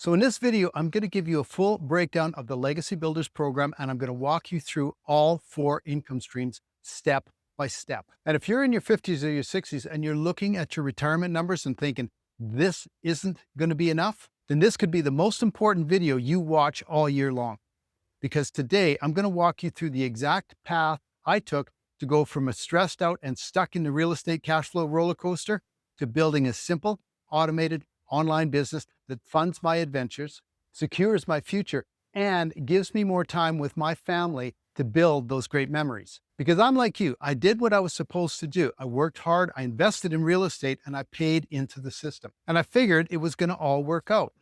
So in this video, I'm going to give you a full breakdown of the Legacy Builders program, and I'm going to walk you through all four income streams step by step. And if you're in your 50s or your 60s and you're looking at your retirement numbers and thinking, this isn't going to be enough, then this could be the most important video you watch all year long. Because today I'm going to walk you through the exact path I took to go from a stressed out and stuck in the real estate cash flow roller coaster to building a simple, automated online business that funds my adventures, secures my future, and gives me more time with my family to build those great memories. Because I'm like you, I did what I was supposed to do. I worked hard, I invested in real estate, and I paid into the system. And I figured it was going to all work out.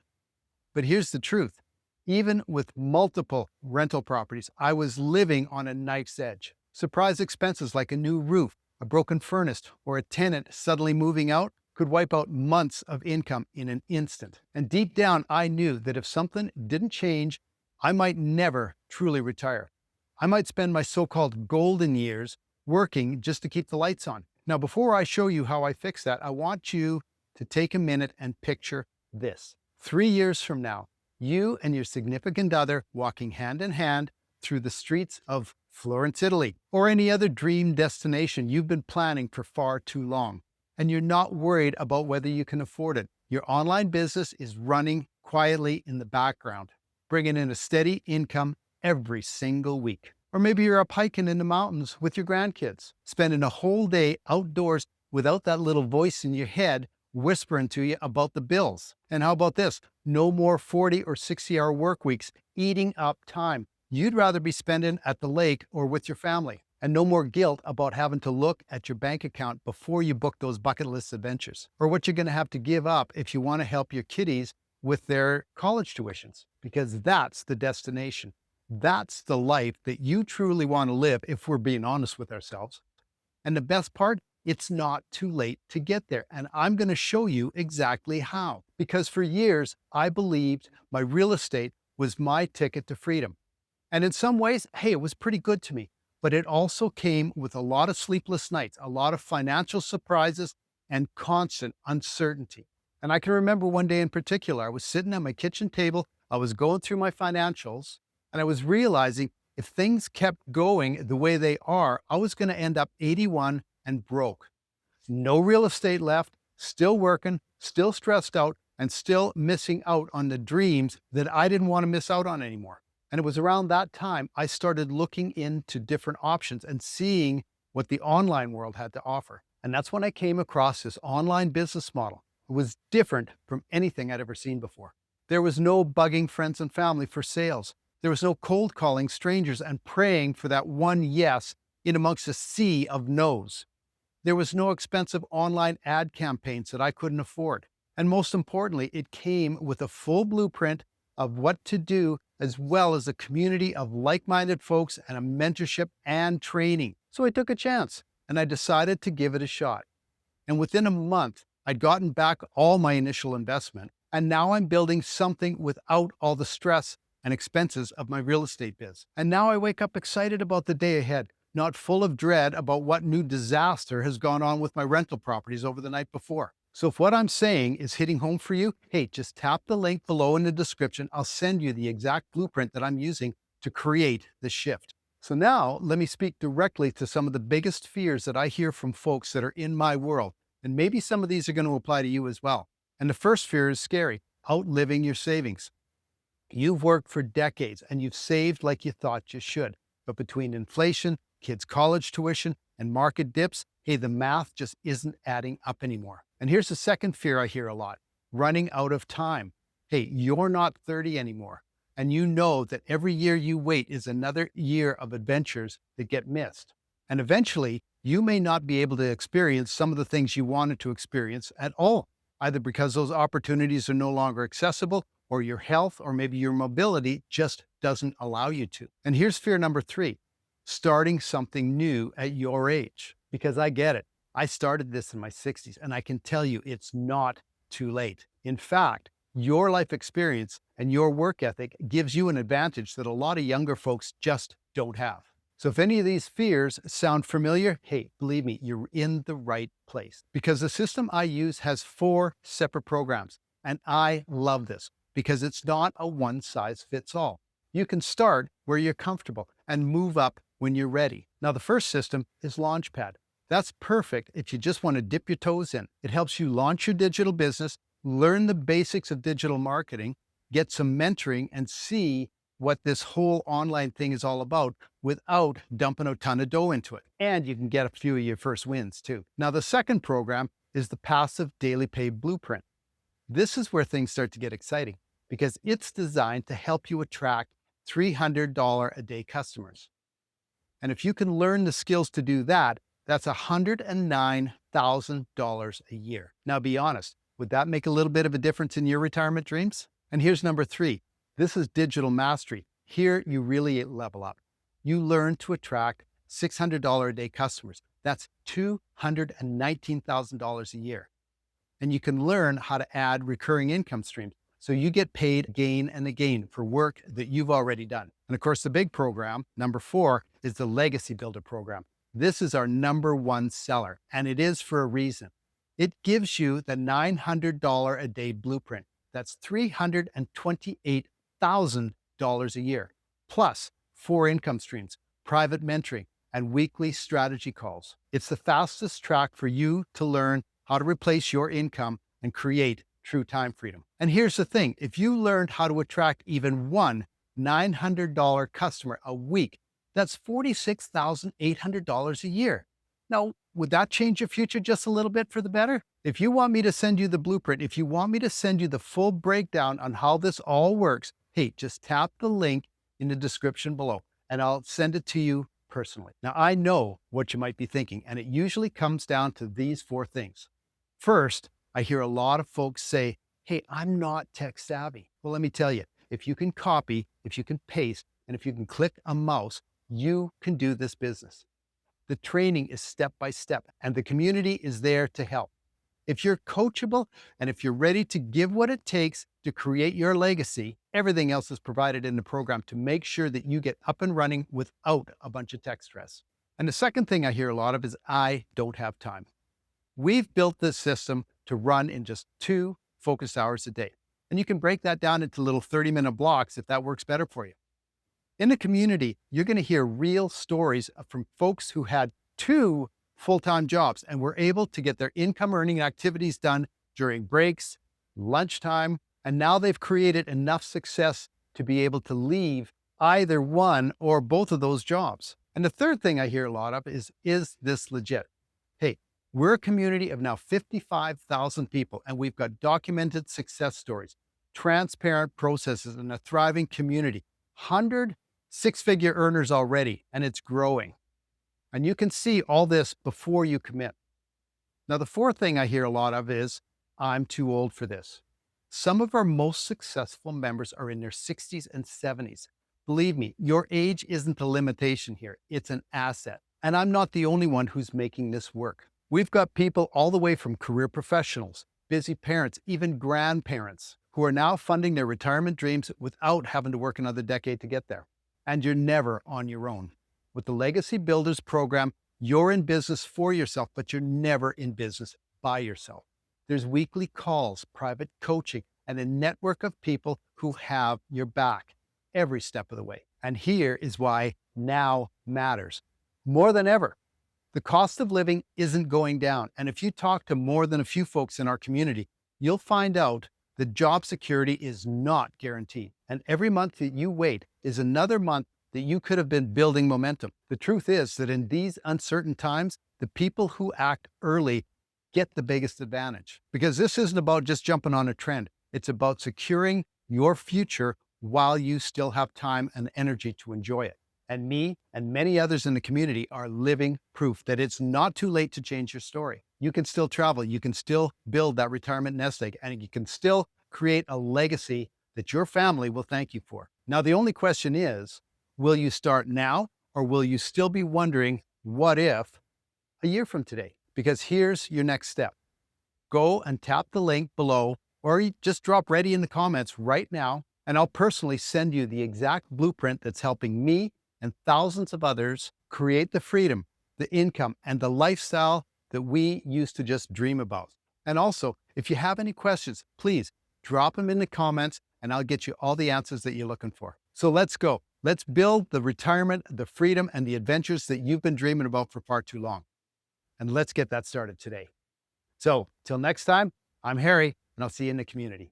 But here's the truth. Even with multiple rental properties, I was living on a knife's edge. Surprise expenses like a new roof, a broken furnace, or a tenant suddenly moving out could wipe out months of income in an instant. And deep down, I knew that if something didn't change, I might never truly retire. I might spend my so-called golden years working just to keep the lights on. Now, before I show you how I fix that, I want you to take a minute and picture this. 3 years from now, you and your significant other walking hand in hand through the streets of Florence, Italy, or any other dream destination you've been planning for far too long. And you're not worried about whether you can afford it. Your online business is running quietly in the background, bringing in a steady income every single week. Or maybe you're up hiking in the mountains with your grandkids, spending a whole day outdoors without that little voice in your head whispering to you about the bills. And how about this? No more 40 or 60-hour work weeks eating up time you'd rather be spending at the lake or with your family. And no more guilt about having to look at your bank account before you book those bucket list adventures, or what you're going to have to give up if you want to help your kiddies with their college tuitions, because that's the destination. That's the life that you truly want to live if we're being honest with ourselves. And the best part, it's not too late to get there. And I'm going to show you exactly how. Because for years, I believed my real estate was my ticket to freedom. And in some ways, hey, it was pretty good to me. But it also came with a lot of sleepless nights, a lot of financial surprises, and constant uncertainty. And I can remember one day in particular, I was sitting at my kitchen table, I was going through my financials, and I was realizing if things kept going the way they are, I was going to end up 81 and broke. No real estate left, still working, still stressed out, and still missing out on the dreams that I didn't want to miss out on anymore. And it was around that time I started looking into different options and seeing what the online world had to offer. And that's when I came across this online business model. It was different from anything I'd ever seen before. There was no bugging friends and family for sales. There was no cold calling strangers and praying for that one yes in amongst a sea of no's. There was no expensive online ad campaigns that I couldn't afford. And most importantly, it came with a full blueprint of what to do, as well as a community of like-minded folks and a mentorship and training. So I took a chance and I decided to give it a shot. And within a month, I'd gotten back all my initial investment. And now I'm building something without all the stress and expenses of my real estate biz. And now I wake up excited about the day ahead, not full of dread about what new disaster has gone on with my rental properties over the night before. So if what I'm saying is hitting home for you, hey, just tap the link below in the description. I'll send you the exact blueprint that I'm using to create the shift. So now let me speak directly to some of the biggest fears that I hear from folks that are in my world. And maybe some of these are going to apply to you as well. And the first fear is scary: outliving your savings. You've worked for decades and you've saved like you thought you should. But between inflation, kids' college tuition, and market dips, hey, the math just isn't adding up anymore. And here's the second fear I hear a lot: running out of time. Hey, you're not 30 anymore. And you know that every year you wait is another year of adventures that get missed. And eventually, you may not be able to experience some of the things you wanted to experience at all, either because those opportunities are no longer accessible, or your health, or maybe your mobility just doesn't allow you to. And here's fear number 3: starting something new at your age. Because I get it. I started this in my 60s, and I can tell you it's not too late. In fact, your life experience and your work ethic gives you an advantage that a lot of younger folks just don't have. So if any of these fears sound familiar, hey, believe me, you're in the right place. Because the system I use has 4 separate programs, and I love this. because it's not a one size fits all. You can start where you're comfortable and move up when you're ready. Now, the first system is Launchpad. That's perfect if you just want to dip your toes in. It helps you launch your digital business, learn the basics of digital marketing, get some mentoring, and see what this whole online thing is all about without dumping a ton of dough into it. And you can get a few of your first wins too. Now, the second program is the Passive Daily Pay Blueprint. This is where things start to get exciting because it's designed to help you attract $300 a day customers. And if you can learn the skills to do that, that's $109,000 a year. Now, be honest, would that make a little bit of a difference in your retirement dreams? And here's number 3. This is Digital Mastery. Here, you really level up. You learn to attract $600 a day customers. That's $219,000 a year. And you can learn how to add recurring income streams. So you get paid again and again for work that you've already done. And of course, the big program, number 4, is the Legacy Builder program. This is our number 1 seller, and it is for a reason. It gives you the $900 a day blueprint. That's $328,000 a year, plus 4 income streams, private mentoring, and weekly strategy calls. It's the fastest track for you to learn how to replace your income and create true time freedom. And here's the thing, if you learned how to attract even one $900 customer a week, that's $46,800 a year. Now, would that change your future just a little bit for the better? If you want me to send you the blueprint, if you want me to send you the full breakdown on how this all works, hey, just tap the link in the description below and I'll send it to you personally. Now, I know what you might be thinking, and it usually comes down to these 4 things. First, I hear a lot of folks say, hey, I'm not tech savvy. Well, let me tell you, if you can copy, if you can paste, and if you can click a mouse, you can do this business. The training is step by step, and the community is there to help. If you're coachable and if you're ready to give what it takes to create your legacy, everything else is provided in the program to make sure that you get up and running without a bunch of tech stress. And the second thing I hear a lot of is, I don't have time. We've built this system to run in just 2 focused hours a day. And you can break that down into little 30-minute blocks if that works better for you. In the community, you're going to hear real stories from folks who had 2 full-time jobs and were able to get their income-earning activities done during breaks, lunchtime, and now they've created enough success to be able to leave either one or both of those jobs. And the third thing I hear a lot of is this legit? Hey, we're a community of now 55,000 people, and we've got documented success stories, transparent processes, and a thriving community. 100 six-figure earners already, and it's growing. And you can see all this before you commit. Now, the fourth thing I hear a lot of is, I'm too old for this. Some of our most successful members are in their 60s and 70s. Believe me, your age isn't a limitation here. It's an asset. And I'm not the only one who's making this work. We've got people all the way from career professionals, busy parents, even grandparents who are now funding their retirement dreams without having to work another decade to get there. And you're never on your own. With the Legacy Builders program, you're in business for yourself, but you're never in business by yourself. There's weekly calls, private coaching, and a network of people who have your back every step of the way. And here is why now matters more than ever. The cost of living isn't going down. And if you talk to more than a few folks in our community, you'll find out that job security is not guaranteed. And every month that you wait is another month that you could have been building momentum. The truth is that in these uncertain times, the people who act early get the biggest advantage. Because this isn't about just jumping on a trend. It's about securing your future while you still have time and energy to enjoy it. And me and many others in the community are living proof that it's not too late to change your story. You can still travel, you can still build that retirement nest egg, and you can still create a legacy that your family will thank you for. Now, the only question is, will you start now, or will you still be wondering, what if, a year from today? Because here's your next step. Go and tap the link below, or you just drop ready in the comments right now, and I'll personally send you the exact blueprint that's helping me and thousands of others create the freedom, the income, and the lifestyle that we used to just dream about. And also, if you have any questions, please drop them in the comments and I'll get you all the answers that you're looking for. So let's go. Let's build the retirement, the freedom, and the adventures that you've been dreaming about for far too long. And let's get that started today. So till next time, I'm Harry, and I'll see you in the community.